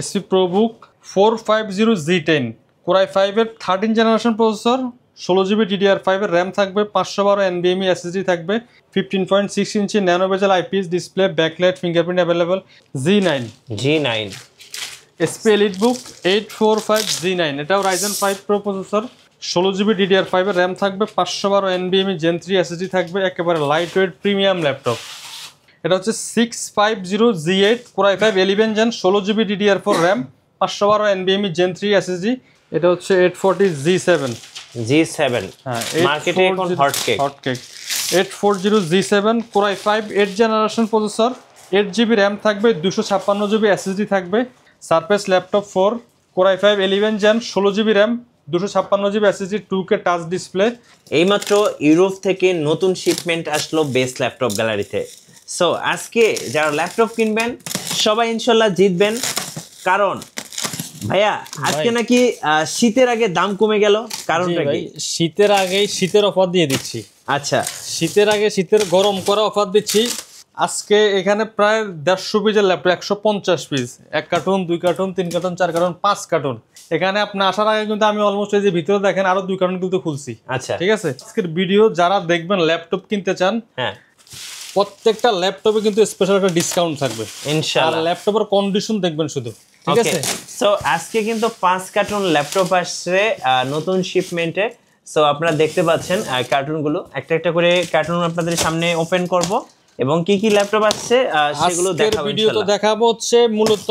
SP ProBook 450G10 Core i5 এর 13 generation processor, 16GB DDR5 এর RAM থাকবে, 512 NVMe SSD থাকবে, 15.6 ইঞ্চি ন্যানো বেজেল IPS display, backlight, fingerprint available. G9 SP EliteBook 845G9, এটাও Ryzen 5 Pro processor, 16GB DDR5 এর RAM থাকবে, 512 NVMe Gen 3 SSD থাকবে, একেবারে লাইট ওয়েট প্রিমিয়াম ল্যাপটপ। এটা হচ্ছে 650G8 Core i5 11 Gen 16GB DDR4 RAM, 512 NVMe Gen 3 SSD। এটা হচ্ছে 840G7 হ্যাঁ, মার্কেটে এখন hotcake 840G7 Core i5 8 generation processor, 8GB RAM থাকবে, 256GB SSD থাকবে, surface laptop 4 Core i5 11 Gen 16GB RAM, 256GB SSD, 2K touch display. এইমাত্র Europe থেকে নতুন শিপমেন্ট আসলো বেস্ট ল্যাপটপ গ্যালারিতে। সো আজকে যারা ল্যাপটপ কিনবেন সবাই ইনশাল্লাহ জিতবেন, কারণ ভাইয়া আজকে নাকি শীতের আগে দাম কমে গেল। কারণটা কি? শীতের আগে শীতের অফার দিয়ে দিচ্ছি। আচ্ছা, শীতের আগে শীতের গরম করা অফার দিচ্ছি। আজকে এখানে প্রায় 150 পিসের laptop, 150 piece, 1 cartoon, 2 cartoon, 3 cartoon, 4 cartoon, 5 cartoon. এখানে আপনি আসার আগে কিন্তু আমি অলমোস্ট এই যে ভিতরে দেখেন আরো 2 কার্টুন কিন্তু খুলছি। আচ্ছা ঠিক আছে। আজকের ভিডিও যারা দেখবেন ল্যাপটপ কিনতে চান, হ্যাঁ, প্রত্যেকটা ল্যাপটপে কিন্তু স্পেশাল একটা ডিসকাউন্ট থাকবে ইনশাআল্লাহ। আর ল্যাপটপের কন্ডিশন দেখবেন শুধু। ঠিক আছে। সো আজকে কিন্তু 5 কার্টুন ল্যাপটপ আসছে নতুন শিপমেন্টে। সো আপনারা দেখতে পাচ্ছেন কার্টুনগুলো, একটা একটা করে কার্টুন আপনাদের সামনে ওপেন করব এবং কি কি ল্যাপটপ আসছে সেগুলো দেখাবো ইনশাআল্লাহ। ভিডিও তো দেখাবো হচ্ছে মূলত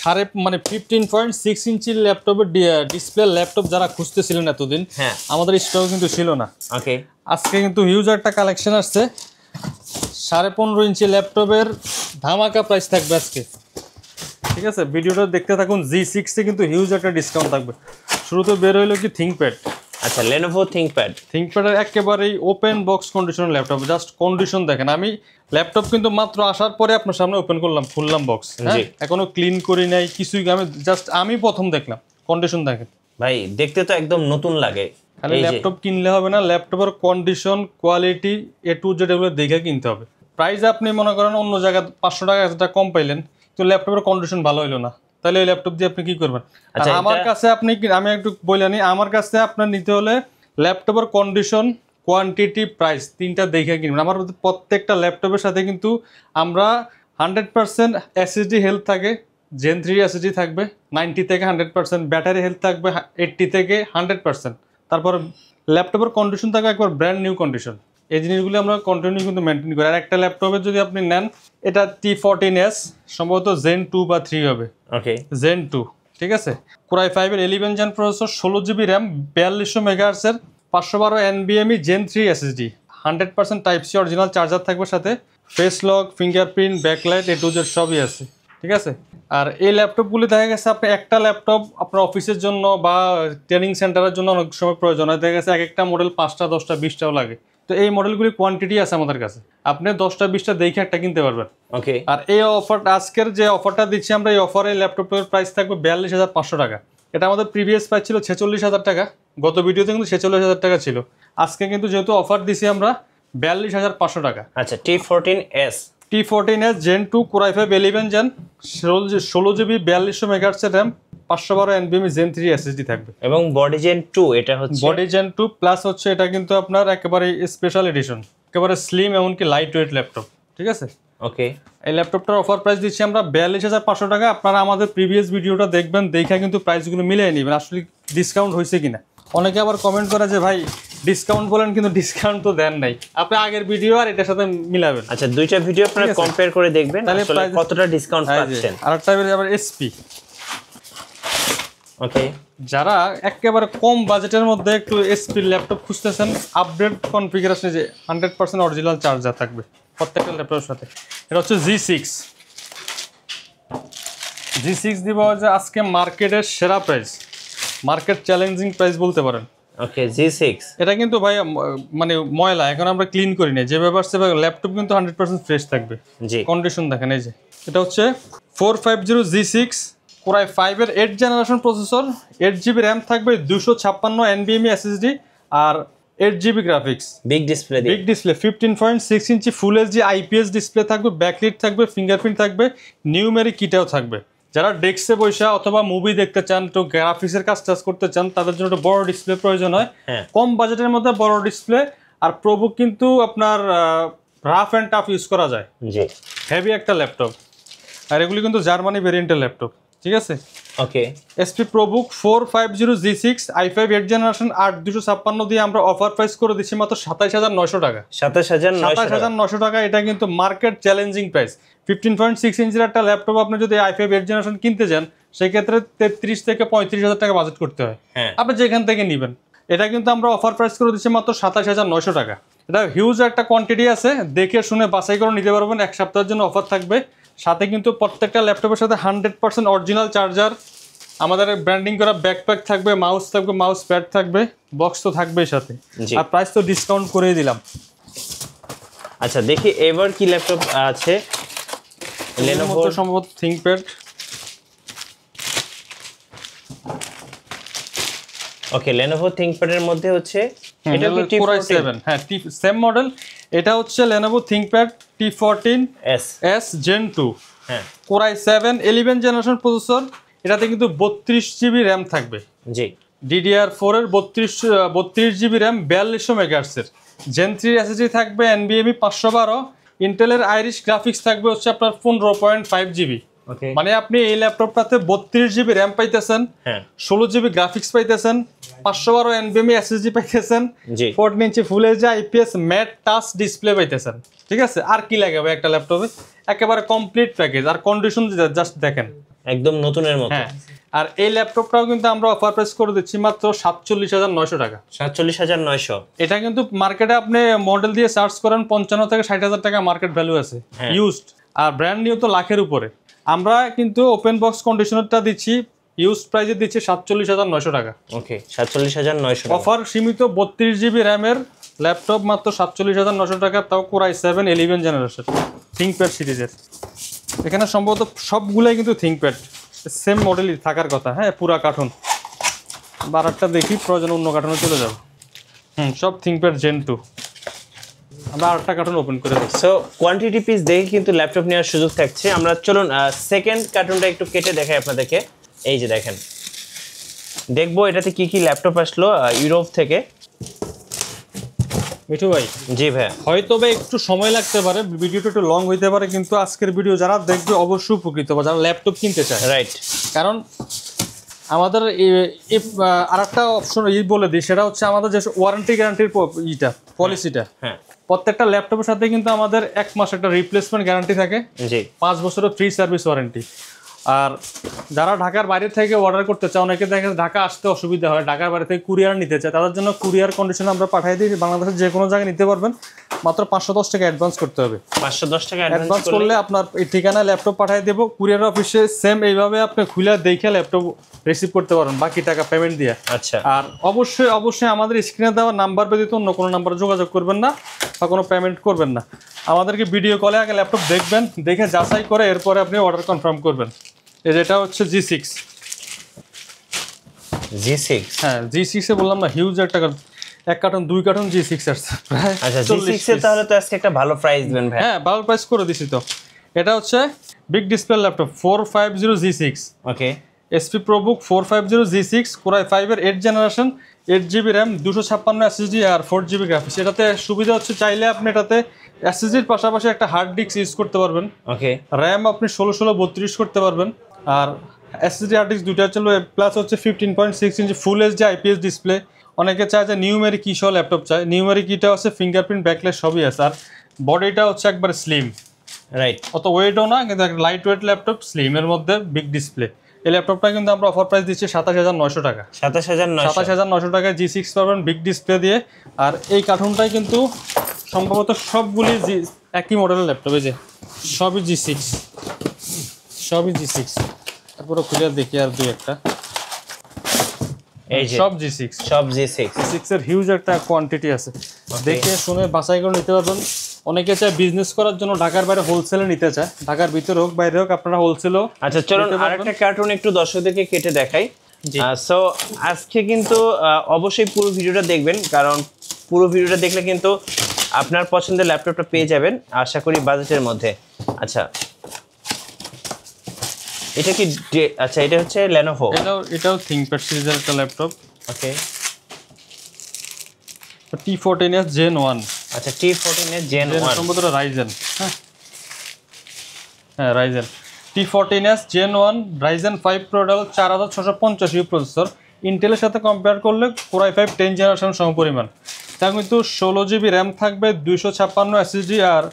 15.6 ইঞ্চি ল্যাপটপের ডিসপ্লে ল্যাপটপ যারা খুঁজতেছিলেন এতদিন, হ্যাঁ, আমাদের স্টক কিন্তু ছিল না। ওকে, আজকে কিন্তু হিউজ একটা কালেকশন আসছে। 15.5 ইঞ্চি ল্যাপটপের ধামাকা প্রাইস থাকবে আজকে। ঠিক আছে, ভিডিওটা দেখতে থাকুন। G6 এ কিন্তু হিউজ একটা ডিসকাউন্ট থাকবে। শুরুতে বের হইলো কি থিংকপ্যাড। আচ্ছা, Lenovo থিংকপ্যাডের একেবারেই open box condition laptop. Just condition দেখেন। আমি ল্যাপটপ কিন্তু মাত্র আসার পরে আপনার সামনে ওপেন করলাম, খুললাম বক্স, এখনো ক্লিন করি নাই কিছুই। আমি প্রথম দেখলাম। কন্ডিশন দেখেন ভাই, দেখতে তো একদম নতুন লাগে। খালি ল্যাপটপ কিনলে হবে না, ল্যাপটপের condition, quality, A to Z এগুলো দেখে কিনতে হবে। প্রাইস আপনি মনে করেন অন্য জায়গায় 500 টাকা 1000 টাকা কম পাইলেন, তো ল্যাপটপের কন্ডিশন ভালো হইলো না, তাহলে এই ল্যাপটপ দিয়ে আপনি কি করবেন? আমার কাছে আমি একটু বলে নিই, আমার কাছে আপনার নিতে হলে ল্যাপটপের কন্ডিশন, কোয়ান্টিটি, প্রাইস তিনটা দেখে কিনবেন। আমার প্রত্যেকটা ল্যাপটপের সাথে কিন্তু আমরা 100% SSD হেলথ থাকে, Gen 3 SSD থাকবে 90 থেকে 100%, ব্যাটারি হেলথ থাকবে 80 থেকে 100%। তারপর ল্যাপটপের কন্ডিশন থাকবে একবার ব্র্যান্ড নিউ কন্ডিশন। এই জিনিসগুলো আমরা কন্টিনিউ কিন্তু মেনটেন করি। আর একটা ল্যাপটপে যদি আপনি নেন, এটা T14S সম্ভবত Gen 2 বা 3 হবে। ওকে, Gen 2। ঠিক আছে। Core i5 এর 11 Gen processor, 16GB RAM, 4200 MHz এর, 512 NVMe Gen 3 SSD, 100% type C original charger থাকবে সাথে, face lock, fingerprint, backlight, A to Z সবই আছে। ঠিক আছে। আর এই ল্যাপটপগুলি দেখা গেছে আপনি একটা ল্যাপটপ আপনার অফিসের জন্য বা ট্রেনিং সেন্টারের জন্য অনেক সময় প্রয়োজন হয়। দেখা গেছে এক একটা মডেল 5টা 10টা 20টাও লাগে। তো এই মডেলগুলি কোয়ান্টিটি আছে আমাদের কাছে, আপনি 10টা 20টা দেখে একটা কিনতে পারবেন। ওকে। আর এই অফারটা, আজকের যে অফারটা দিচ্ছি আমরা, এই অফারে ল্যাপটপের প্রাইস থাকবে 42,500 টাকা। এটা আমাদের প্রিভিয়াস প্রাইস ছিল 46,000 টাকা। গত ভিডিওতে কিন্তু 46,000 টাকা ছিল। আজকে কিন্তু যেহেতু অফার দিছি আমরা, 42,500 টাকা। আচ্ছা, T14S Gen 2 Core i5 11 Gen 16GB 4200 MHz RAM, 512 NVMe Gen 3 SSD থাকবে এবং বডি Gen 2। এটা হচ্ছে বডি Gen 2 প্লাস হচ্ছে এটা কিন্তু আপনার একেবারে স্পেশাল এডিশন, একেবারে স্লিম এমনকি লাইট ওয়েট ল্যাপটপ। ঠিক আছে। ওকে। এই ল্যাপটপটার অফার প্রাইস দিচ্ছি আমরা 42,500 টাকা। আপনারা আমাদের প্রিভিয়াস ভিডিওটা দেখবেন, দেখে কিন্তু প্রাইসগুলো মিলিয়ে নেবেন আসলে ডিসকাউন্ট হয়েছে কিনা। অনেকে আবার কমেন্ট করে যে ভাই ডিসকাউন্ট বলেন কিন্তু ডিসকাউন্ট তো দেন নাই। আপনি আগের ভিডিও আর এটার সাথে মিলাবেন। আচ্ছা, দুইটা ভিডিও আপনারা কম্পেয়ার করে দেখবেন আসলে কতটা ডিসকাউন্ট পাচ্ছেন। আরেকটা আবার এসপি। ওকে। যারা একেবারে কম বাজেটের মধ্যে একটু এসপি ল্যাপটপ খুঁজতেছেন, আপডেট কনফিগারেশনে যে 100% অরিজিনাল চার্জার থাকবে প্রত্যেকটা ল্যাপটপের সাথে, এটা হচ্ছে G6 দিব যে আজকে মার্কেটের সেরা প্রাইস, মার্কেট চ্যালেঞ্জিং প্রাইস বলতে পারেন। ওকে, G6 এটা কিন্তু ভাই মানে ময়লা, এখন আমরা ক্লিন করি না, যে ব্যাপার সে ল্যাপটপ কিন্তু 100% ফ্রেশ থাকবে। জি, কন্ডিশন দেখেন। এই যে এটা হচ্ছে 450G6 Core i5 এর 8 জেনারেশন প্রসেসর, 8GB RAM থাকবে, 256 NVMe SSD আর 8GB গ্রাফিক্স, বিগ ডিসপ্লে 15.6 ইঞ্চি ফুল এইচডি IPS ডিসপ্লে থাকবে, ব্যাকলিট থাকবে, ফিঙ্গারপ্রিন্ট থাকবে, নিউমেরিক কিটাও থাকবে। যারা ডেস্কে বসে অথবা মুভি দেখতে চান, তো গ্রাফিক্সের কাজ টাজ করতে চান, তাদের জন্য একটা বড় ডিসপ্লে প্রয়োজন হয়। কম বাজেটের মধ্যে বড় ডিসপ্লে। আর প্রোবুক কিন্তু আপনার রাফ অ্যান্ড টাফ ইউজ করা যায়, জি হেভি একটা ল্যাপটপ। আর এগুলি কিন্তু জার্মানি ভেরিয়েন্টের ল্যাপটপ, ঠিক আছে। ওকে, SP ProBook 450G6 i5 8 generation 8256 দিয়ে আমরা অফার প্রাইস করে দিচ্ছি মাত্র 27900 টাকা। 27900 টাকা। এটা কিন্তু মার্কেট চ্যালেঞ্জিং প্রাইস। 15.6 ইঞ্চির একটা ল্যাপটপ আপনি যদি i5 8 জেনারেশন কিনতে যান, সেই ক্ষেত্রে 33 থেকে 35,000 টাকা বাজেট করতে হয়। আপনি যেখান থেকে নেবেন, এটা কিন্তু আমরা অফার প্রাইস করে দিচ্ছি মাত্র 27900 টাকা। এটা হিউজ একটা কোয়ান্টিটি আছে, দেখে শুনে বাছাই করে নিতে পারবেন। এক সপ্তাহের জন্য অফার থাকবে। সাথে কিন্তু প্রত্যেকটা ল্যাপটপের সাথে 100% অরিজিনাল চার্জার, আমাদের ব্র্যান্ডিং করা ব্যাকপ্যাক থাকবে, মাউস থাকবে, মাউস প্যাড থাকবে, বক্স তো থাকবেই সাথে। আর প্রাইস তো ডিসকাউন্ট করেই দিলাম। আচ্ছা দেখি এবার কি ল্যাপটপ আছে। Lenovo সম্ভবত ThinkPad। ওকে, Lenovo ThinkPad এর মধ্যে হচ্ছে এটা কি Core i7, হ্যাঁ সেম মডেল। এটা হচ্ছে Lenovo ThinkPad T14s Gen 2, হ্যাঁ Core i7 11 জেনারেশন প্রসেসর। এটাতে কিন্তু 32GB RAM থাকবে, জি DDR4 এর 32GB RAM 4200 MHz এর। Gen 3 SSD থাকবে, NVMe 512। ইন্টেলের আইরিশ গ্রাফিক্স থাকবে হচ্ছে আপনার 15.5GB। ওকে, মানে আপনি এই ল্যাপটপটাতে 32GB RAM পাইতেছেন, 16GB গ্রাফিক্স পাইতেছেন, 512 NVMe SSD পাইতেছেন, 14 ইঞ্চি full HD IPS matte touch display পাইতেছেন, ঠিক আছে। আর কি লাগে ভাই একটা ল্যাপটপে? একেবারে কমপ্লিট প্যাকেজ। আর কন্ডিশন জাস্ট দেখেন, একদম নতুনের মতো। হ্যাঁ, আর এই ল্যাপটপটাও কিন্তু আমরা অফার প্রাইস করে দিচ্ছি মাত্র 47900 টাকা। 47900। এটা কিন্তু মার্কেটে আপনি মডেল দিয়ে সার্চ করেন 55 থেকে 60,000 টাকা মার্কেট ভ্যালু আছে ইউজড। আর ব্র্যান্ড নিউ তো লাখের উপরে। আমরা কিন্তু ওপেন বক্স কন্ডিশনারটা দিচ্ছি, ইউজড প্রাইসে দিচ্ছি 47900 টাকা। ওকে, 47900 অফার সীমিত। 32GB RAM এর ল্যাপটপ মাত্র 47900 টাকা, তাও Core i7 11 জেনারেশন ThinkPad সিরিজের। এখানে সম্ভবত সবগুলাই কিন্তু ThinkPad সেম মডেলই থাকার কথা। হ্যাঁ, পুরা কার্টুন। বারারটা দেখি, প্রয়োজন অন্য কার্টুনে চলে যাবো। সব ThinkPad Gen 2। আমরা আরেকটা কার্টুন ওপেন করে দিচ্ছি। সো কোয়ান্টিটি পিস দেখে কিন্তু ল্যাপটপ নেওয়ার সুযোগ থাকছে। আমরা চলুন সেকেন্ড কার্টুনটা একটু কেটে দেখাই আপনাদেরকে। এই যে দেখেন, দেখবো এটাতে কি কি ল্যাপটপ আসলো ইউরোপ থেকে। মিঠু ভাই, জি ভাই, হয়তো ভাই একটু সময় লাগতে পারে, ভিডিওটা একটু লং হইতে পারে, কিন্তু আজকের ভিডিও যারা দেখবে অবশ্যই উপকৃত হবে, যারা ল্যাপটপ কিনতে চায়। রাইট, কারণ আমাদের আর একটা অপশন বলে দিই, সেটা হচ্ছে আমাদের যে ওয়ারেন্টি গ্যারান্টির পলিসিটা। হ্যাঁ, প্রত্যেকটা ল্যাপটপের সাথে কিন্তু আমাদের 1 মাস একটা রিপ্লেসমেন্ট গ্যারান্টি থাকে, জি 5 বছরের ফ্রি সার্ভিস ওয়ারেন্টি। আর যারা ঢাকার বাইরে থেকে অর্ডার করতে চায়, অনেকে দেখেন ঢাকা আসতে অসুবিধা হয়, ঢাকার বাইরে থেকে কুরিয়ার নিতে চায়, তাদের জন্য কুরিয়ার কন্ডিশন আমরা পাঠিয়ে দিই। বাংলাদেশের যে কোনো জায়গায় নিতে পারবেন, মাত্র 510 টাকা অ্যাডভান্স করতে হবে। 510 টাকা অ্যাডভান্স করলে আপনার এই ঠিকানায় ল্যাপটপ পাঠিয়ে দেবো কুরিয়ার অফিসে। সেম এইভাবে আপনি খুলে দেখে ল্যাপটপ রিসিভ করতে পারবেন বাকি টাকা পেমেন্ট দিয়ে। আচ্ছা, আর অবশ্যই আমাদের স্ক্রিনে দেওয়া নাম্বার ব্যতীত অন্য কোনো নাম্বারে যোগাযোগ করবেন না বা কোনো পেমেন্ট করবেন না। আমাদেরকে ভিডিও কলে আগে ল্যাপটপ দেখবেন, দেখে যাচাই করে এরপরে আপনি অর্ডার কনফার্ম করবেন। যেটা হচ্ছে G6। হ্যাঁ, G6 এ বললাম না, হিউজ একটা এক কার্টন 2 কার্টন G6 আসছে প্রায়। আচ্ছা, G6 এ তাহলে তো আজকে একটা ভালো প্রাইস দিবেন ভাই। হ্যাঁ, ভালো প্রাইস করে দিছি তো। এটা হচ্ছে বিগ ডিসপ্লে ল্যাপটপ 450G6। ওকে, SP ProBook 450G6 Core i5 এর 8 জেনারেশন, 8GB RAM, 256 SSD আর 4GB গ্রাফিক্স। এটাতে সুবিধা হচ্ছে, চাইলে আপনি এটাতে SSDর পাশাপাশি একটা হার্ড ডিস্ক ইউজ করতে পারবেন। ওকে, RAM আপনি 16 32 করতে পারবেন। আর SSD হার্ড ডিস্ক দুইটা চলবে। প্লাস হচ্ছে 15.6 ইঞ্চি ফুল এইচডি IPS ডিসপ্লে। অনেকে চায় যে নিউমেরিক কি সহ ল্যাপটপ চায়, নিউমেরিক কিটা হচ্ছে ফিঙ্গারপ্রিন্ট ব্যাকলাইট সবই আছে। আর বডিটা হচ্ছে একবার স্লিম, রাইট, অত ওয়েটও না, কিন্তু একটা লাইট ওয়েট ল্যাপটপ, স্লিমের মধ্যে বিগ ডিসপ্লে। এই ল্যাপটপটা কিন্তু আমরা অফার প্রাইস দিচ্ছি 27900 টাকা। 27900 টাকায় G6 পাবেন বিগ ডিসপ্লে দিয়ে। আর এই কার্টুনটাই কিন্তু সম্ভবত সবগুলি একই মডেলের ল্যাপটপ, এই যে সবই G6। তারপরে খুলে দেখি আর দুই একটা। এই যে সব G6 এর হিউজ একটা কোয়ান্টিটি আছে, দেখে শুনে বাছাই করে নিতে পারবেন। অনেকে চায় বিজনেস করার জন্য ঢাকার বাইরে হোলসেলে নিতে চায়, ঢাকার ভিতরে হোক বাইরে হোক আপনারা হোলসেলও। আচ্ছা চলুন আরেকটা কার্টুন একটু দর্শকদেরকে কেটে দেখাই। সো আজকে কিন্তু অবশ্যই পুরো ভিডিওটা দেখবেন, কারণ পুরো ভিডিওটা দেখলে কিন্তু আপনার পছন্দের ল্যাপটপটা পেয়ে যাবেন আশা করি বাজেটের মধ্যে। আচ্ছা, এটা কি আচ্ছা এটা হচ্ছে Lenovo। এটাও ThinkPad সিরিজের একটা ল্যাপটপ। ওকে, T14s Gen 1। আচ্ছা T14 এর Gen 1 সম্ভবত রাইজেন। হ্যাঁ Ryzen T14s Gen 1 Ryzen 5 Pro 4650 processor. ইন্টেলের সাথে কম্পেয়ার করলে Core i5 10 জেনারেশন সমপরিমাণ। তা কিন্তু 16GB র্যাম থাকবে, 256 SSD আর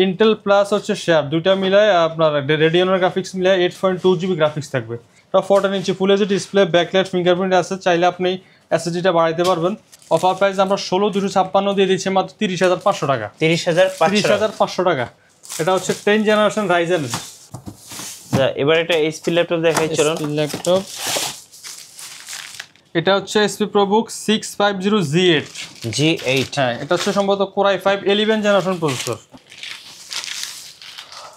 ইন্টেল প্লাস হচ্ছে শেয়ার দুইটা মিলায় আপনার রেডিয়নের গ্রাফিক্স মিলায় 8.2GB গ্রাফিক্স থাকবে। তা 14 ইঞ্চি full HD display, backlight, fingerprint আছে, চাইলে আপনি এসএসডিটা বাড়াইতে পারবেন। অফার প্রাইস আমরা 16256 দিয়ে দিচ্ছি মাত্র 30500 টাকা। 30500 টাকা। এটা হচ্ছে 10 জেনারেশন রাইজেন। এবার এটা এইচপি ল্যাপটপ দেখাই চলুন। ল্যাপটপ এটা হচ্ছে এসপি প্রোবুক 650G8। হ্যাঁ এটা হচ্ছে সম্ভবত Core i5 11 জেনারেশন প্রসেসর।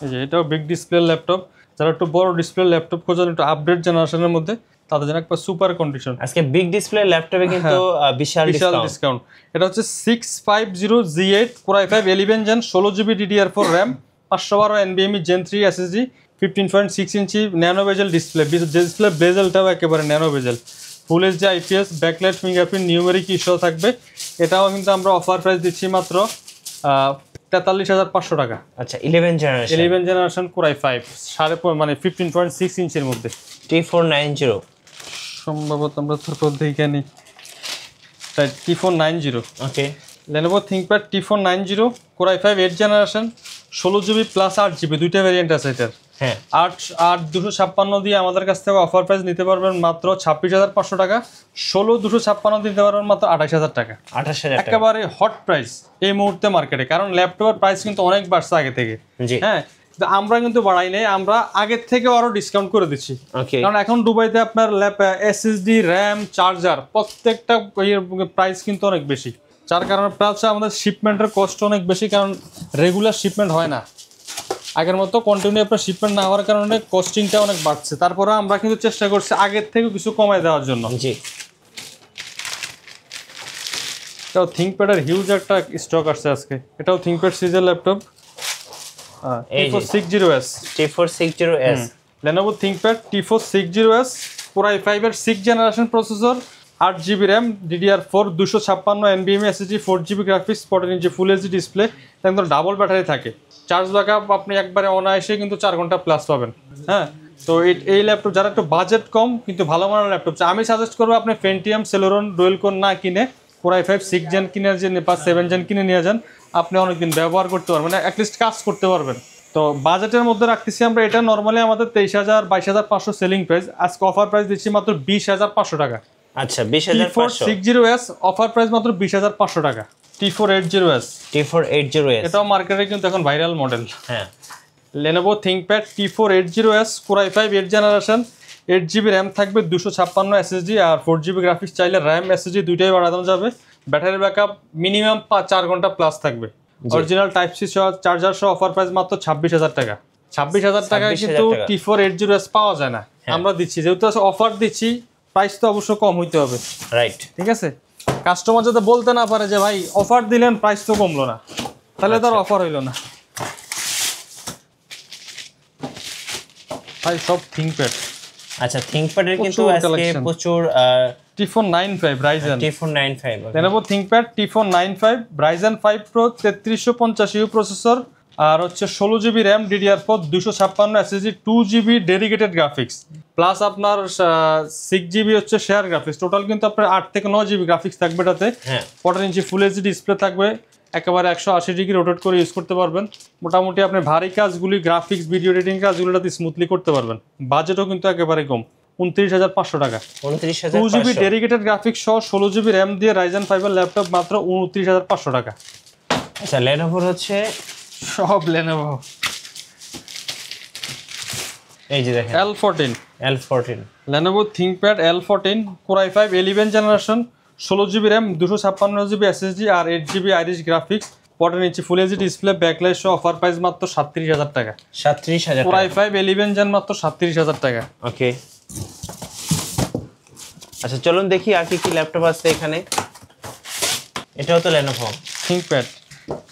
এই যে এটাও বিগ ডিসপ্লে ল্যাপটপ, যারা একটু বড় ডিসপ্লে ল্যাপটপ খোঁজেন একটু আপডেট জেনারেশনের মধ্যে তাদের জন্য একটা সুপার কন্ডিশন। আজকে বিগ ডিসপ্লে ল্যাপটপে কিন্তু বিশাল ডিসকাউন্ট। এটা হচ্ছে 650G8 Core i5 11 gen 16GB DDR4 RAM 512 NVMe Gen 3 SSD 15.6 ইঞ্চি ন্যানো বেজেল ডিসপ্লে। ডিসপ্লে বেজেলটাও একেবারে nano bezel, full HD IPS, backlight, fingerprint, numeric issue থাকবে। এটাও কিন্তু আমরা অফার প্রাইস দিচ্ছি মাত্র 43500 টাকা। আচ্ছা 11 জেনারেশন Core i5 মানে 15.6 ইঞ্চির মধ্যে T490 সম্ভবত আমরা তারপর দেখে নিই। তাই T490। ওকে, Lenovo ThinkPad T490 Core i5 8 generation 16GB plus 8GB দুইটা ভেরিয়েন্ট আছে এটার। হ্যাঁ 256 দিয়ে আমাদের কাছ থেকে অফার প্রাইস নিতে পারবেন মাত্র 26500 টাকা। 256 দিতে পারবেন মাত্র 28000 টাকা। 28000 টাকা একেবারে হট প্রাইস এই মুহূর্তে মার্কেটে, কারণ ল্যাপটপের প্রাইস কিন্তু অনেক বাড়ছে আগে থেকে। হ্যাঁ আমরা কিন্তু বাড়াই নাই, আমরা আগের থেকে আরো ডিসকাউন্ট করে দিচ্ছি। কারণ এখন দুবাইতে আপনার এসএসডি, র্যাম, চার্জার প্রত্যেকটা প্রাইস কিন্তু অনেক বেশি, যার কারণে প্লাস আমাদের শিপমেন্টের কষ্ট অনেক বেশি, কারণ রেগুলার শিপমেন্ট হয় না আগের মতো, কন্টিনিউ আপনার শিপমেন্ট না হওয়ার কারণে কস্টিংটা অনেক বাড়ছে। তারপরে আমরা কিন্তু চেষ্টা করছি আগের থেকে কিছু কমায় দেওয়ার জন্য। জি এটাও ThinkPad-এর হিউজ একটা স্টক আসছে আজকে। এটাও ThinkPad সিরিজের laptop T460S। Lenovo ThinkPad T460S Core i5 এর 6 generation processor, 8GB RAM, DDR4, 256 NVMe SSD, 4GB graphics, 14 ইঞ্চি ফুল এইচডি ডিসপ্লে, কিন্তু ডাবল ব্যাটারি থাকে। চার্জ ব্যাকআপ আপনি একবারে অনায়াসে কিন্তু 4 ঘন্টা প্লাস পাবেন। হ্যাঁ তো এই ল্যাপটপ যারা একটু বাজেট কম কিন্তু ভালো মানের ল্যাপটপ, আমি সাজেস্ট করবো আপনি Pentium, Celeron, Dual Core না কিনে Core i5 6 জেন কিনে বা 7 জেন কিনে নিয়ে যান, আপনি অনেকদিন ব্যবহার করতে পারবেন, অ্যাটলিস্ট কাজ করতে পারবেন। তো বাজেটের মধ্যে রাখতেছি আমরা, এটা নর্মালি আমাদের 23000 22500 সেলিং প্রাইস, আজকে অফার প্রাইস দিচ্ছি মাত্র 20500 টাকা। আচ্ছা 20500। T460S অফার প্রাইস মাত্র 20500 টাকা। T480S এটাও মার্কেটে কিন্তু এখন ভাইরাল মডেল। হ্যাঁ Lenovo ThinkPad T480S Core i5 8 generation, 8GB RAM থাকবে, 256 SSD আর 4GB গ্রাফিক্স, চাইলে র্যাম SSD দুইটাই বাড়ানো যাবে। ব্যাটারি ব্যাকআপ মিনিমাম 4 ঘন্টা প্লাস থাকবে। অরিজিনাল টাইপ সি চার্জার সহ অফার প্রাইস মাত্র 26000 টাকা। 26000 টাকায় কিন্তু T480S পাওয়া যায় না, আমরা দিচ্ছি যেহেতু অফার দিচ্ছি, প্রাইস তো অবশ্য কম হইতে হবে। রাইট, ঠিক আছে, কাস্টমার যাতে বলতে না পারে যে ভাই অফার দিলেন প্রাইস তো কমলো না, তাহলে তার অফার হইলো না। ভাই সব ThinkPad। আচ্ছা ThinkPad এর কিন্তু আজকে প্রচুর T495 Ryzen T495 Lenovo ThinkPad T495 Ryzen 5 Pro 3350U processor, আর হচ্ছে 16GB RAM, DDR4, 256 SSD, 2GB dedicated graphics, plus আপনার 6GB হচ্ছে শেয়ার গ্রাফিক্স। টোটাল কিন্তু আপনার 8 থেকে 9GB গ্রাফিক্স থাকবে এটাতে। 14 ইঞ্চি ফুল এইচডি ডিসপ্লে থাকবে, একেবারে 180 ডিগ্রি রোটেট করে ইউজ করতে পারবেন। মোটামুটি আপনি ভারী কাজগুলি, গ্রাফিক্স, ভিডিও এডিটিং কাজগুলোতে স্মুথলি করতে পারবেন। বাজেটও কিন্তু একেবারে কম, 29500 টাকা। 2GB ডেডিকেটেড গ্রাফিক্স সহ 16GB RAM দিয়ে Ryzen 5 এর ল্যাপটপ মাত্র 29500 টাকা। আচ্ছা Lenovo হচ্ছে সব Lenovo। এই যে দেখেন L14 Lenovo ThinkPad L14 Core i5 11 generation, 16GB RAM, 256GB SSD আর 8GB আইরিশ গ্রাফিক্স, 14 ইঞ্চি ফুল এইচডি ডিসপ্লে, ব্যাকলাইট সহ অফার প্রাইস মাত্র 37000 টাকা। 37000 Core i5 11 জেন মাত্র 37000 টাকা। ওকে, আচ্ছা চলুন দেখি আর কি ল্যাপটপ আছে এখানে। এটাও তো Lenovo ThinkPad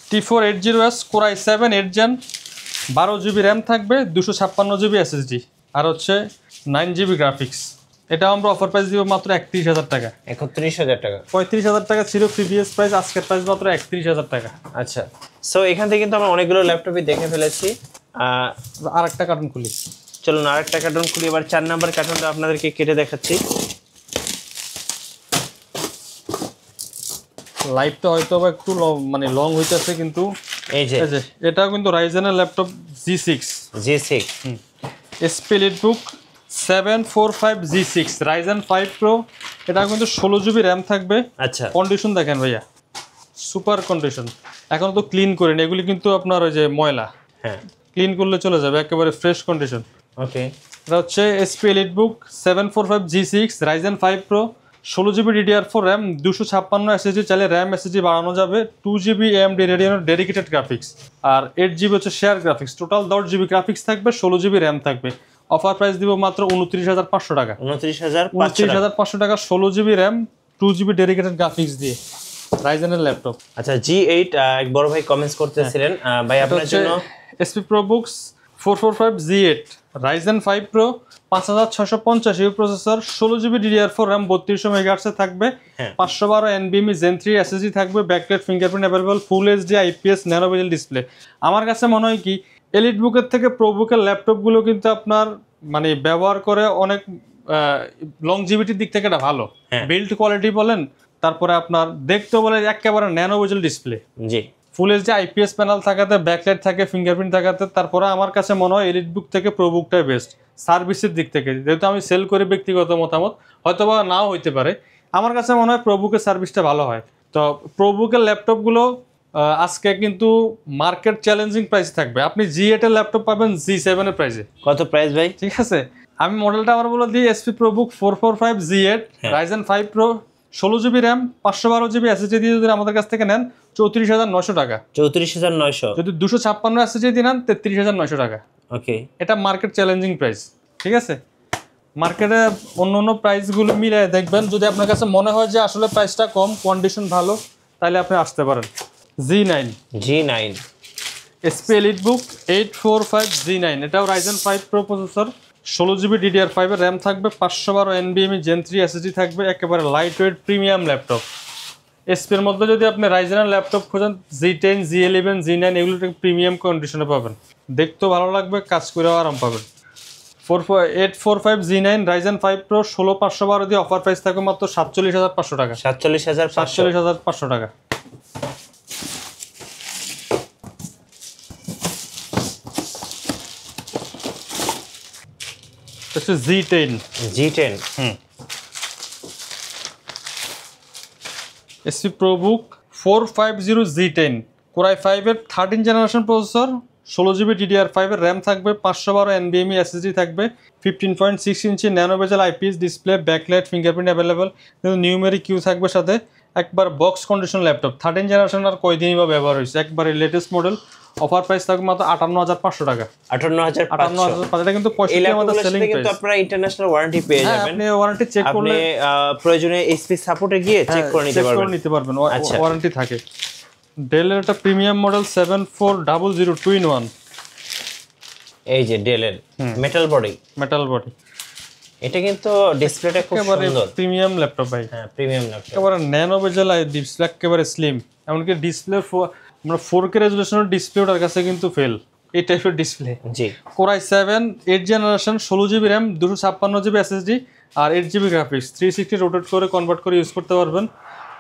T480S Core i7 8 gen, 12GB RAM থাকবে, 256GB SSD আর হচ্ছে 9 GB গ্রাফিক্স, এটা আমরা অফার প্রাইস দিব মাত্র 31,000 টাকা। 31,000 টাকা। 35,000 টাকা ছিল প্রিভিয়াস প্রাইস, আজকের প্রাইস মাত্র 31,000 টাকা। আচ্ছা, সো এখান থেকে কিন্তু আমরা অনেকগুলো ল্যাপটপই দেখে ফেলেছি। আর একটা কার্টুন খুলি, চলুন আরেকটা কার্টুন খুলি। এবার 4 নাম্বার কার্টুনটা আপনাদেরকে কেটে দেখাচ্ছি। লাইভটা হয়তো বা একটু মানে লং হইতেছে, কিন্তু এই যে এটাও কিন্তু রাইজেনের laptop G6 SP EliteBook 745 G6 Ryzen 5 Pro। এটা কিন্তু 16 GB র্যাম থাকবে। আচ্ছা, কন্ডিশন দেখেন ভাইয়া, সুপার কন্ডিশন। এখন তো ক্লিন করেন, এগুলি কিন্তু আপনার ওই যে ময়লা, হ্যাঁ ক্লিন করলে চলে যাবে, একেবারে ফ্রেশ কন্ডিশন। ওকে, এটা হচ্ছে SP EliteBook 745 G6 Ryzen 5 Pro, 16 GB DDR4 RAM, 256 SSD, চাইলে RAM SSD বাড়ানো যাবে, 2 GB AMD Radeon dedicated graphics, আর 8 GB হচ্ছে share graphics. Total 10 GB graphics থাকবে, 16 GB RAM থাকবে। অফার প্রাইস দিব মাত্র 29,500 টাকা। 29,500 টাকা, 16 GB RAM, 2 GB dedicated graphics দিয়ে রাইজেনের ল্যাপটপ। আচ্ছা, G8 এক বড় ভাই কমেন্টস করতেছিলেন, ভাই আপনার জন্য SP ProBooks 445 Z8 Ryzen 5 Pro 5650 you processor, 16 GB DDR4 RAM, 3200 MHz থাকবে, 512 NVMe Gen 3 SSD থাকবে, ব্যাকলাইট ফিঙ্গারপ্রিন্ট অ্যাভেলেবল, ফুল HD IPS nano bezel display. আমার কাছে মনে হয় কি এলিটবুকের থেকে প্রোবুকের ল্যাপটপগুলো কিন্তু আপনার মানে ব্যবহার করে অনেক লংজিভিটির দিক থেকে এটা ভালো, বিল্ড কোয়ালিটি বলেন, তারপরে আপনার দেখতে বলে একেবারে ন্যানো বেজেল ডিসপ্লে, জি ফুল এইচডি আইপিএস প্যানেল থাকাতে, ব্যাকলাইট থাকে, ফিঙ্গারপ্রিন্ট থাকাতে। তারপরে আমার কাছে মনে হয় এলিটবুক থেকে প্রোবুকটাই বেস্ট সার্ভিসের দিক থেকে, যেহেতু আমি সেল করি, ব্যক্তিগত মতামত হয়তো বা নাও হইতে পারে। আমার কাছে মনে হয় প্রোবুকের সার্ভিসটা ভালো হয়। তো প্রোবুকের ল্যাপটপগুলো আজকে কিন্তু মার্কেট চ্যালেঞ্জিং প্রাইস থাকবে। আপনি G8 এর ল্যাপটপ পাবেন G7 এর প্রাইসে। কত প্রাইস ভাই? ঠিক আছে, আমি মডেলটা আবার বলে দিই, SP ProBook 445 Z8 Ryzen 5 Pro, 16 GB RAM, 512 GB SSD দিয়ে যদি আমাদের কাছ থেকে নেন 34,900 টাকা। 34,900। যদি 256 SSD দিয়ে নেন 33,900 টাকা। ওকে, এটা মার্কেট চ্যালেঞ্জিং প্রাইস। ঠিক আছে, মার্কেটে অন্য প্রাইসগুলো মিলিয়ে দেখবেন, যদি আপনার কাছে মনে হয় যে আসলে প্রাইসটা কম, কন্ডিশন ভালো, তাহলে আপনি আসতে পারেন। G9 SP EliteBook 845 G9, এটাও Ryzen 5 Pro processor, 16 GB DDR5 এর RAM থাকবে, 512 NVMe Gen 3 SSD থাকবে, একেবারে light weight premium laptop. SP এর মধ্যে যদি আপনি রাইজেনের ল্যাপটপ খোঁজেন G10 G11 G9 এগুলো প্রিমিয়াম কন্ডিশনে পাবেন, দেখতেও ভালো লাগবে, কাজ করেও আরাম পাবেন। 845 G9 Ryzen 5 Pro 16512 দিয়ে অফার প্রাইস থাকবে মাত্র 47,500 টাকা। 47,500 টাকা। G10 SP ProBook 450 Z10 Core i5 এর 13 জেনারেশন প্রসেসর, 16 GB DDR5 এর RAM থাকবে, 512 NVMe SSD থাকবে, 15.6 ইঞ্চি ন্যানো বেজেল IPS display, backlight fingerprint available, কিন্তু নিউমেরিক কিউ থাকবে সাথে। একবার বক্স কন্ডিশন ল্যাপটপ, 13 জেনারেশন আর কয়দিনই বা ব্যবহার হয়েছে, একবারে লেটেস্ট মডেল। অফার প্রাইস থাকবে মাত্র 58,500 টাকা। 58,500। এটা কিন্তু 65 আমাদের সেলিং প্রাইস, কিন্তু আপনারা ইন্টারন্যাশনাল ওয়ারেন্টি পেয়ে যাবেন। আপনি ওয়ারেন্টি চেক করলে, প্রয়োজনে এসপি সাপোর্টে গিয়ে চেক করে নিতে পারবেন। ওয়ারেন্টি থাকে। ডেলের একটা প্রিমিয়াম মডেল 7400 2-in-1, এই যে ডেলের মেটাল বডি। এটা কিন্তু ডিসপ্লেটা খুব সুন্দর, প্রিমিয়াম ল্যাপটপ ভাই। হ্যাঁ, প্রিমিয়াম ল্যাপটপ, একেবারে ন্যানো বেজেল ডিসপ্লে, একেবারে স্লিম। এমনকি ডিসপ্লে আমরা 4K রেজুলেশনের ডিসপ্লে ওটার কাছে কিন্তু ফেল, এই টাইপের ডিসপ্লে। জি, Core i7 8 generation, 16 GB RAM, 256 GB SSD আর 8 GB গ্রাফিক্স, 360 রোটেট করে কনভার্ট করে ইউজ করতে পারবেন।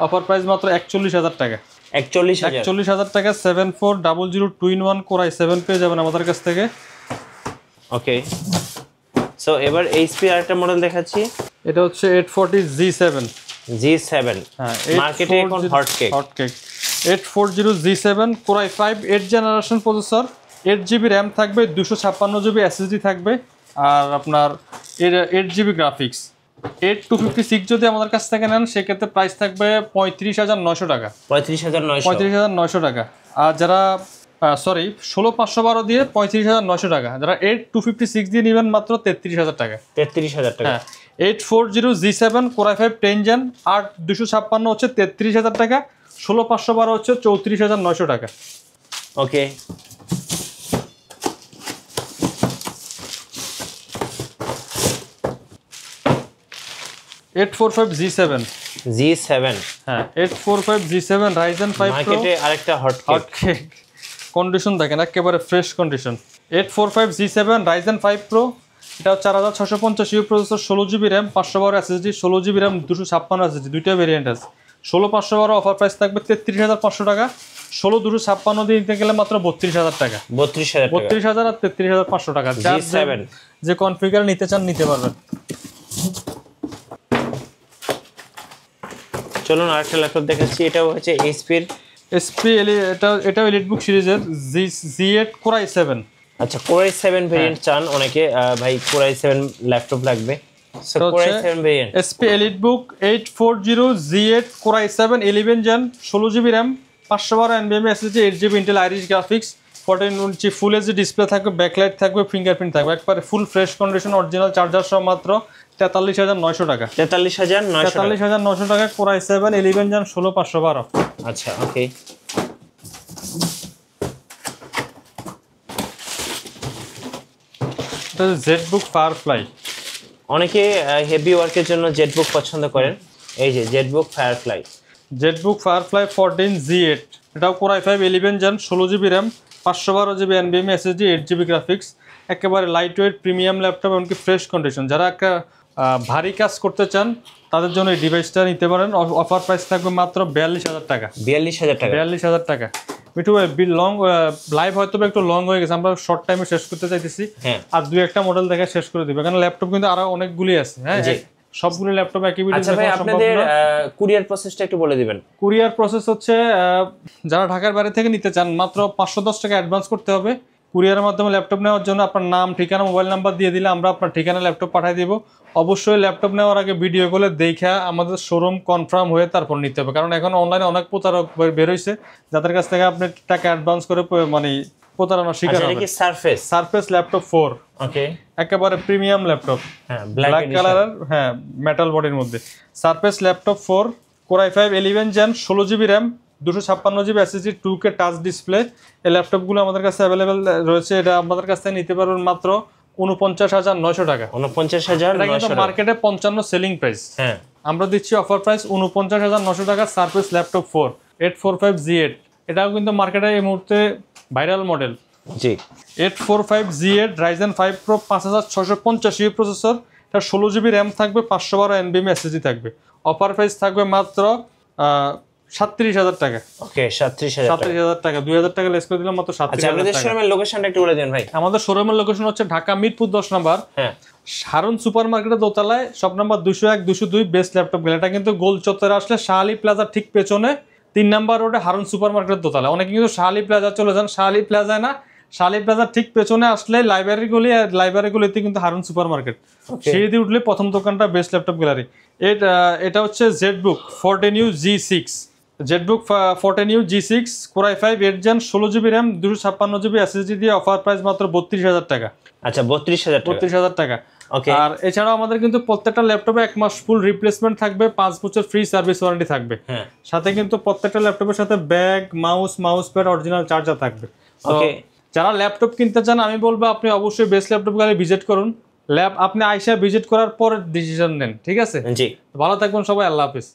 অফার প্রাইস মাত্র 41,000 টাকা। 41,000 টাকা 7400 2-in-1 Core i7 পেয়ে যাবেন আমাদের কাছ থেকে। ওকে, সো এবার এইচপি আরেকটা মডেল দেখাচ্ছি, এটা হচ্ছে 840 G7। হ্যাঁ, মার্কেটে এখন hotcake. 840 G7 Core i5 8 generation processor, 8 GB RAM থাকবে, 256 GB SSD থাকবে, আর আপনার 8 GB গ্রাফিক্স। 8256 যদি আমাদের কাছ থেকে নেন সেক্ষেত্রে প্রাইস থাকবে 35,900 টাকা। 35,900 টাকা। আর যারা 16512 দিয়ে 35,900 টাকা, যারা 8256 দিয়ে নেবেন মাত্র 33,000 টাকা। 33,000 টাকা। হ্যাঁ, 840 G7 Core i5 10 Gen 8 256 হচ্ছে 33,000 টাকা, 16512 হচ্ছে 34,900 টাকা। ওকে, 845G7 G7 হ্যাঁ 845G7 Ryzen 5 Pro মার্কেটে আরেকটা হট কেক কন্ডিশন দেখেন একেবারে fresh condition 845G7 Ryzen 5 Pro এটা 4650 you processor 16GB RAM 512 SSD 16GB RAM 256 SSD দুইটা ভেরিয়েন্ট আছে 16512 অফার প্রাইস থাকবে 33500 টাকা 16256 দিয়ে নিতে গেলে মাত্র 32000 টাকা 32000 আর 33500 টাকা G7 যে কনফিগার নিতে চান নিতে পারবেন। চলুন আরেকটা ল্যাপটপ দেখাচ্ছি, এটাও হচ্ছে এসপি এটাও এলিটবুক সিরিজের Z8 Core i7 আচ্ছা Core i7 ভেরিয়েন্ট চান অনেকে, ভাই Core i7 ল্যাপটপ লাগবে, so Core i7 variant SP EliteBook 840 Z8 Core i7 11 Gen 16GB RAM 512 NVMe SSD 8GB Intel Iris Graphics 14 ইঞ্চি ফুল এইচডি ডিসপ্লে থাকবে, backlight থাকবে, fingerprint থাকবে, একবারে full fresh condition original charger সহ মাত্র 43900 টাকা 43900 টাকা Core i7 11 Gen 16512। আচ্ছা ওকে এটা জেটবুক ফায়ারফ্লাই, অনেকে হেভি ওয়ার্কের জন্য জেটবুক পছন্দ করেন, এই যে জেটবুক ফায়ারফ্লাই 14 Z8 এটাও Core i5 11 Gen 16GB RAM 512GB NVMe SSD 8GB graphics, একেবারে লাইট ওয়েট প্রিমিয়াম ল্যাপটপ, এমনকি ফ্রেশ কন্ডিশন। যারা একটা ভারী কাজ করতে চান তাদের জন্য এই ডিভাইসটা নিতে পারেন। অফার প্রাইস থাকবে মাত্র 42000 টাকা 42000 টাকা। মিঠু লং লাইভ হয়তো একটু লং হয়ে গেছে, আমরা শর্ট টাইমে শেষ করতে চাইতেছি, আর দুই একটা মডেল দেখে শেষ করে দিবে, কারণ ল্যাপটপ কিন্তু আরো অনেকগুলি আছে। হ্যাঁ সবগুলো ল্যাপটপ একই ভিডিও। আচ্ছা ভাই আপনাদের কুরিয়ার প্রসেসটা একটু বলে দিবেন। কুরিয়ার প্রসেস হচ্ছে যারা ঢাকার বাইরে থেকে নিতে চান মাত্র 510 টাকা অ্যাডভান্স করতে হবে। কুরিয়ারের মাধ্যমে ল্যাপটপ নেওয়ার জন্য আপনার নাম, ঠিকানা, মোবাইল নাম্বার দিয়ে দিলে আমরা আপনার ঠিকানা ল্যাপটপ পাঠিয়ে দিব। অবশ্যই ল্যাপটপ নেওয়ার আগে ভিডিও কলে দেখা আমাদের শোরুম কনফার্ম হয়ে তারপর নিতে হবে, কারণ এখন অনলাইনে অনেক প্রতারক বের হইছে যাদের কাছ থেকে আপনি টাকা অ্যাডভান্স করে মানে প্রতারণার শিকার হবেন। সারফেস ল্যাপটপ 4 ওকে, একেবারে প্রিমিয়াম ল্যাপটপ, হ্যাঁ ব্ল্যাক কালারের, হ্যাঁ মেটাল বডির মধ্যে। Surface laptop 4 Core i5 11 Gen 16GB RAM 256GB SSD 2K touch display. এই ল্যাপটপগুলো আমাদের কাছে অ্যাভেলেবেল রয়েছে। এটা আমাদের কাছ থেকে নিতে পারবেন মাত্র 49900 টাকা। 49900 মার্কেটে 55 সেলিং প্রাইস, হ্যাঁ আমরা দিচ্ছি অফার প্রাইস 49900 টাকা। সারফেস ল্যাপটপ 4 845Z8 এটাও কিন্তু মার্কেটে এই মুহূর্তে viral model. G 845Z8 Ryzen 5 Pro 5650 you processor, এটা 16GB RAM থাকবে, 512 NVMe SSD থাকবে। অফার প্রাইস থাকবে মাত্র 37000 টাকা। ওকে 37000 টাকা, 2000 টাকা লেস করে দিলাম মাত্র 37000 টাকা। আচ্ছা আপনাদের শোরুমের লোকেশনটা একটু বলে দেন ভাই। আমাদের শোরুমের লোকেশন হচ্ছে ঢাকা মিরপুর 10 নম্বর, হ্যাঁ হারুন সুপার মার্কেটের দোতলায়, shop number 201 202 best laptop gallery. এটা কিন্তু গোল চত্বরে আসলে শাহালি প্লাজার ঠিক পেছনে 3 নম্বর রোডে হারুন সুপার মার্কেটের দোতলায়। অনেকে কিন্তু শাহালি প্লাজা চলে যান, শাহালি প্লাজায় না, শাহালি প্লাজার ঠিক পেছনে আসলে লাইব্রেরিগুলিতে কিন্তু হারুন সুপার মার্কেট, সেই দিয়ে উঠলে প্রথম দোকানটা বেস্ট ল্যাপটপ গ্যালারি। এটা হচ্ছে Jetbook 14U G6 Core i5 8 Gen 16GB RAM 256GB SSD দিয়ে অফার প্রাইস মাত্র 32000 টাকা। আচ্ছা 32000 টাকা। ওকে, আর এছাড়াও আমাদের কিন্তু প্রত্যেকটা ল্যাপটপে 1 মাস ফুল রিপ্লেসমেন্ট থাকবে, 5 বছর ফ্রি সার্ভিস ওয়ারেন্টি থাকবে, সাথে কিন্তু প্রত্যেকটা ল্যাপটপের সাথে bag, mouse pad, original charger থাকবে। ওকে, যারা ল্যাপটপ কিনতে চান আমি বলবো আপনি অবশ্যই বেস্ট ল্যাপটপ গ্যালারি ভিজিট করুন। আপনি আইসা ভিজিট করার পর ডিসিশন নেন, ঠিক আছে? জি, ভালো থাকবেন সবাই, আল্লাহ হাফেজ।